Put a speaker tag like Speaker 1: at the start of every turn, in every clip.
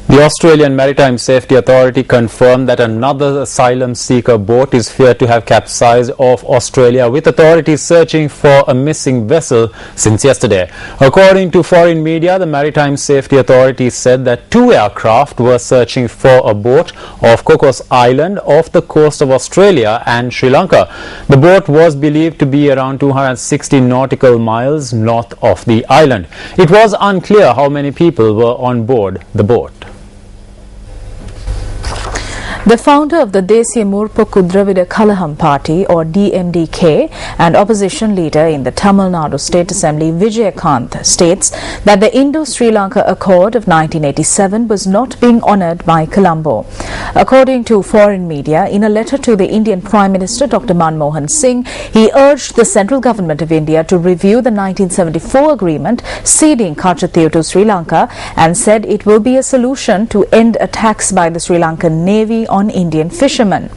Speaker 1: The Australian Maritime Safety Authority confirmed that another asylum seeker boat is feared to have capsized off Australia, with authorities searching for a missing vessel since yesterday. According to foreign media, the Maritime Safety Authority said that 2 aircraft were searching for a boat off Cocos Island off the coast of Australia and Sri Lanka. The boat was believed to be around 260 nautical miles north of the island. It was unclear how many people were on board the boat.
Speaker 2: The founder of the Desiya Murpokku Dravida Kalaham Party, or DMDK, and opposition leader in the Tamil Nadu State Assembly, Vijayakanth, states that the Indo-Sri Lanka Accord of 1987 was not being honoured by Colombo. According to foreign media, in a letter to the Indian Prime Minister Dr. Manmohan Singh, he urged the central government of India to review the 1974 agreement ceding Kachatiyu to Sri Lanka and said it will be a solution to end attacks by the Sri Lankan Navy on Indian fishermen.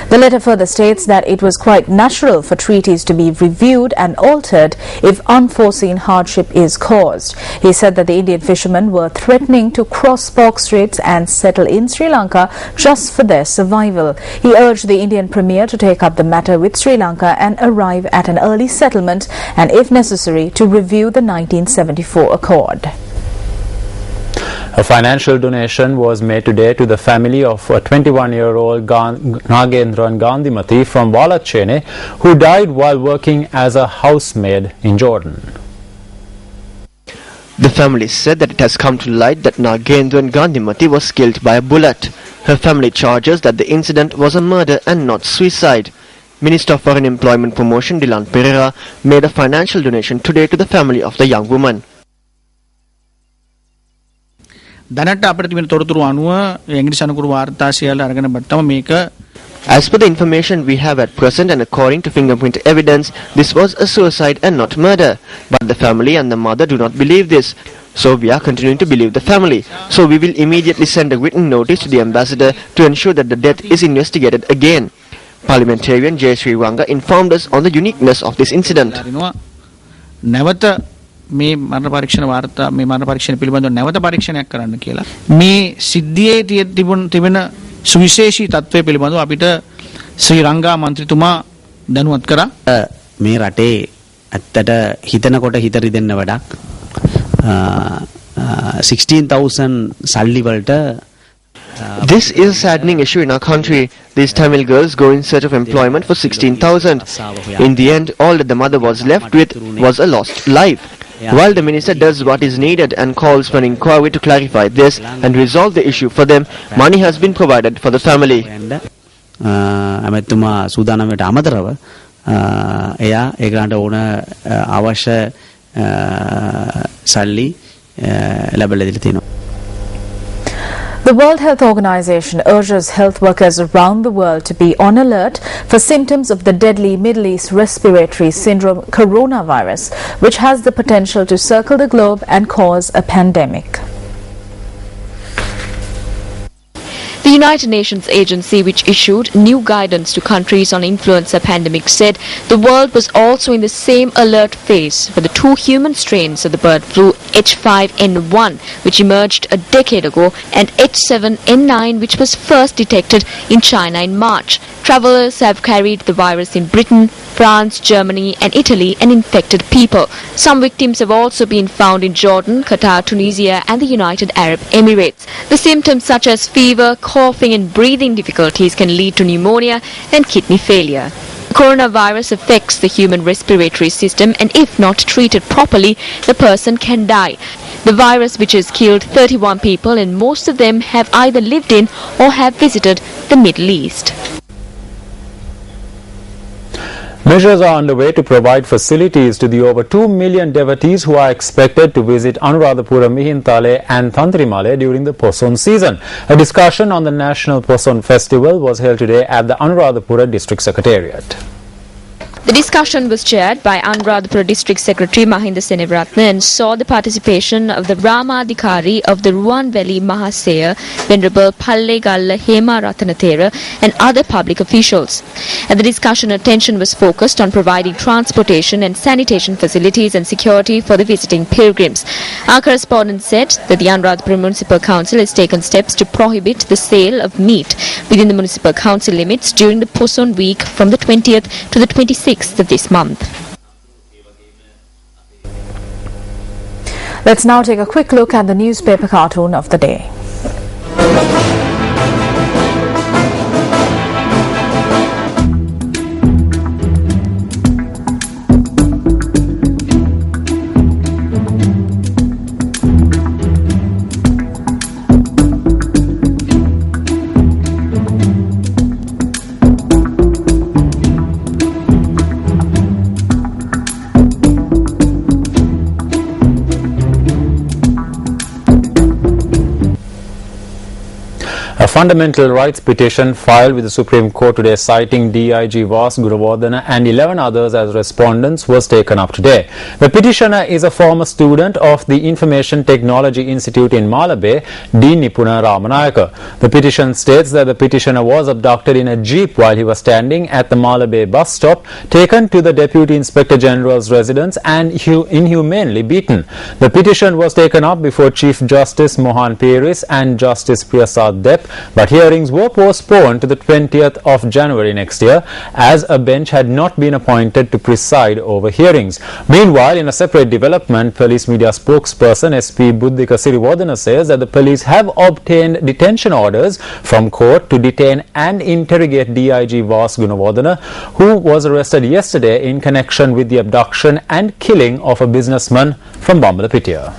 Speaker 2: The letter further states that it was quite natural for treaties to be reviewed and altered if unforeseen hardship is caused. He said that the Indian fishermen were threatening to cross Palk Straits and settle in Sri Lanka just for their survival. He urged the Indian Premier to take up the matter with Sri Lanka and arrive at an early settlement and, if necessary, to review the 1974 accord.
Speaker 1: A financial donation was made today to the family of a 21-year-old Nagendran Gandhimathi from Walachene, who died while working as a housemaid in Jordan.
Speaker 3: The family said that it has come to light that Nagendran Gandhimathi was killed by a bullet. Her family charges that the incident was a murder and not suicide. Minister for Employment Promotion Dilan Pereira made a financial donation today to the family of the young woman.
Speaker 4: As per
Speaker 3: the information we have at present and according to fingerprint evidence, this was a suicide and not murder. But the family and the mother do not believe this. So we are continuing to believe the family. So we will immediately send a written notice to the ambassador to ensure that the death is investigated again. Parliamentarian J. Sri Ranga informed us on the uniqueness of this incident.
Speaker 4: මේ මරණ පරීක්ෂණ වාර්තා මේ මරණ පරීක්ෂණ පිළිබඳව නැවත පරීක්ෂණයක් කරන්න කියලා මේ සිද්ධියේ තිබෙන සුවිශේෂී තත්ත්වය පිළිබඳව අපිට ශ්‍රී රංගා මන්ත්‍රීතුමා දැනුවත් කරා
Speaker 5: මේ රටේ ඇත්තට හිතනකොට හිත රිදෙන්න වඩා 16,000 සල්ලි වලට
Speaker 3: This is a saddening issue in our country. These Tamil girls go in search of employment for 16,000. In the end, all that the mother was left with was a lost life. While the minister does what is needed and calls for an inquiry to clarify this and resolve the issue for them, money has been provided for the family.
Speaker 5: ඇමතුමා සූදානම්ට අමතරව එයා ඒගොල්ලන්ට ඕන අවශ්‍ය සල්ලි ලැබලා දීලා තියෙනවා.
Speaker 2: The World Health Organization urges health workers around the world to be on alert for symptoms of the deadly Middle East respiratory syndrome coronavirus, which has the potential to circle the globe and cause a pandemic.
Speaker 6: The United Nations agency, which issued new guidance to countries on influenza pandemic, said the world was also in the same alert phase for the 2 human strains of the bird flu H5N1, which emerged a decade ago, and H7N9, which was first detected in China in March. Travelers have carried the virus in Britain, France, Germany and Italy and infected people. Some victims have also been found in Jordan, Qatar, Tunisia and the United Arab Emirates. The symptoms such as fever, coughing and breathing difficulties can lead to pneumonia and kidney failure. Coronavirus affects the human respiratory system, and if not treated properly, the person can die. The virus, which has killed 31 people, and most of them have either lived in or have visited the Middle East.
Speaker 1: Measures are underway to provide facilities to the over 2 million devotees who are expected to visit Anuradhapura, Mihintale and Tantrimale during the Poson season. A discussion on the National Poson Festival was held today at the Anuradhapura District Secretariat.
Speaker 6: The discussion was chaired by Anuradhapura District Secretary Mahinda Seneviratne and saw the participation of the Ramadhikari of the Ruwan Valley Mahasaya, Venerable Pallegalla Hema Ratanathera and other public officials. At the discussion, attention was focused on providing transportation and sanitation facilities and security for the visiting pilgrims. Our correspondent said that the Anuradhapura Municipal Council has taken steps to prohibit the sale of meat within the municipal council limits during the Poson week from the 20th to the 26th of this month.
Speaker 2: Let's now take a quick look at the newspaper cartoon of the day.
Speaker 1: A fundamental rights petition filed with the Supreme Court today citing DIG Vas Gunawardena and 11 others as respondents was taken up today. The petitioner is a former student of the Information Technology Institute in Malabe, D. Nipuna Ramanayaka. The petition states that the petitioner was abducted in a jeep while he was standing at the Malabe bus stop, taken to the Deputy Inspector General's residence and inhumanely beaten. The petition was taken up before Chief Justice Mohan Peris and Justice Priyasad Depp, but hearings were postponed to the 20th of January next year as a bench had not been appointed to preside over hearings. Meanwhile, in a separate development, police media spokesperson SP Buddhika Siriwardena says that the police have obtained detention orders from court to detain and interrogate DIG Vas Gunawardena, who was arrested yesterday in connection with the abduction and killing of a businessman from Bambalapitiya.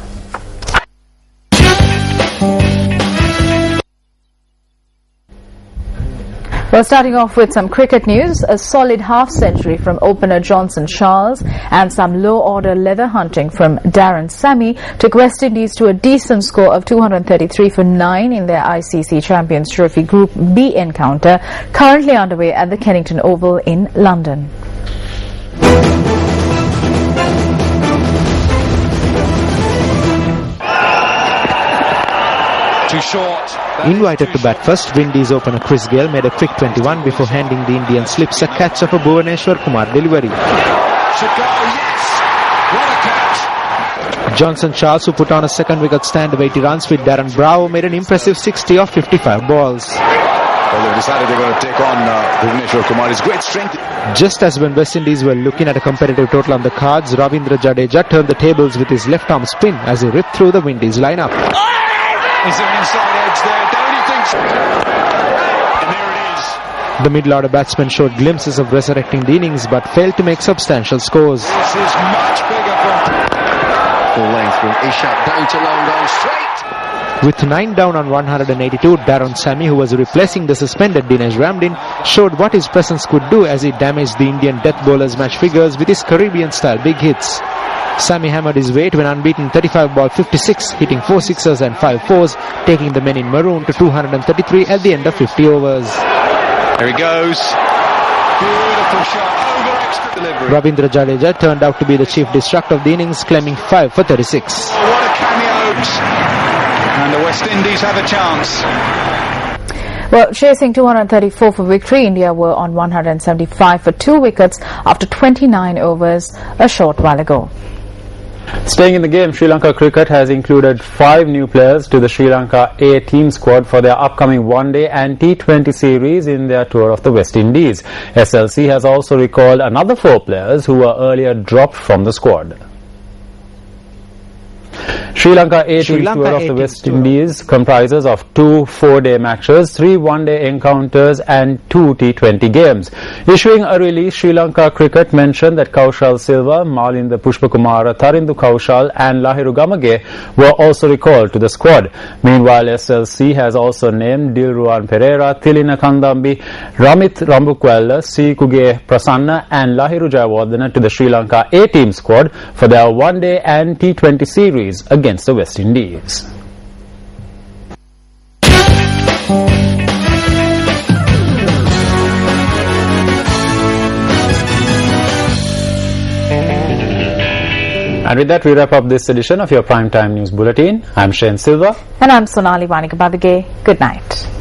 Speaker 2: Well, starting off with some cricket news, a solid half-century from opener Johnson Charles and some low-order leather hunting from Darren Sammy took West Indies to a decent score of 233 for 9 in their ICC Champions Trophy Group B encounter, currently underway at the Kennington Oval in London.
Speaker 7: Too short.
Speaker 8: Invited to bat first, Windies opener Chris Gale made a quick 21 before handing the Indian slips a catch of a Bhuvaneshwar Kumar delivery.
Speaker 7: Should go, yes! What a catch!
Speaker 8: Johnson Charles, who put on a second wicket stand of 80 runs with Darren Bravo, made an impressive 60 off 55 balls.
Speaker 7: Well, they've decided they're going to take on Bhuvaneshwar Kumar. His great strength.
Speaker 8: Just as when West Indies were looking at a competitive total on the cards, Ravindra Jadeja turned the tables with his left-arm spin as he ripped through the Windies lineup.
Speaker 7: Is there an inside edge there? Don't you think so? And there it is.
Speaker 8: The middle-order batsmen showed glimpses of resurrecting the innings but failed to make substantial scores.
Speaker 7: This is much bigger from full length from Ishak down to long on straight.
Speaker 8: With 9 down on 182, Darren Sammy, who was replacing the suspended Dinesh Ramdin, showed what his presence could do as he damaged the Indian death bowlers' match figures with his Caribbean-style big hits. Sammy hammered his way to an unbeaten 35 ball 56, hitting 4 sixers and 5 fours, taking the men in maroon to 233 at the end of 50 overs.
Speaker 7: There he goes. Beautiful shot over extra delivery.
Speaker 8: Ravindra Jadeja turned out to be the chief disruptor of the innings, claiming 5 for 36.
Speaker 7: Oh, what a cameo. And the West Indies have a chance.
Speaker 2: Well, chasing 234 for victory, India were on 175 for 2 wickets after 29 overs a short while ago.
Speaker 1: Staying in the game, Sri Lanka Cricket has included 5 new players to the Sri Lanka A team squad for their upcoming One-Day and T20 series in their tour of the West Indies. SLC has also recalled another 4 players who were earlier dropped from the squad. Sri Lanka A team tour of the West Indies comprises of 2 4-day matches, 3 one-day encounters and 2 T20 games. Issuing a release, Sri Lanka Cricket mentioned that Kaushal Silva, Malinda Pushpakumara, Tarindu Kaushal and Lahiru Gamage were also recalled to the squad. Meanwhile, SLC has also named Dilruwan Pereira, Tilina Kandambi, Ramit Rambukwella, C. Kuge Prasanna and Lahiru Jayawardena to the Sri Lanka A team squad for their one-day and T20 series against the West Indies. And with that, we wrap up this edition of your Primetime News Bulletin. I'm Shane Silva.
Speaker 2: And I'm Sonali Vanikabadage. Good night.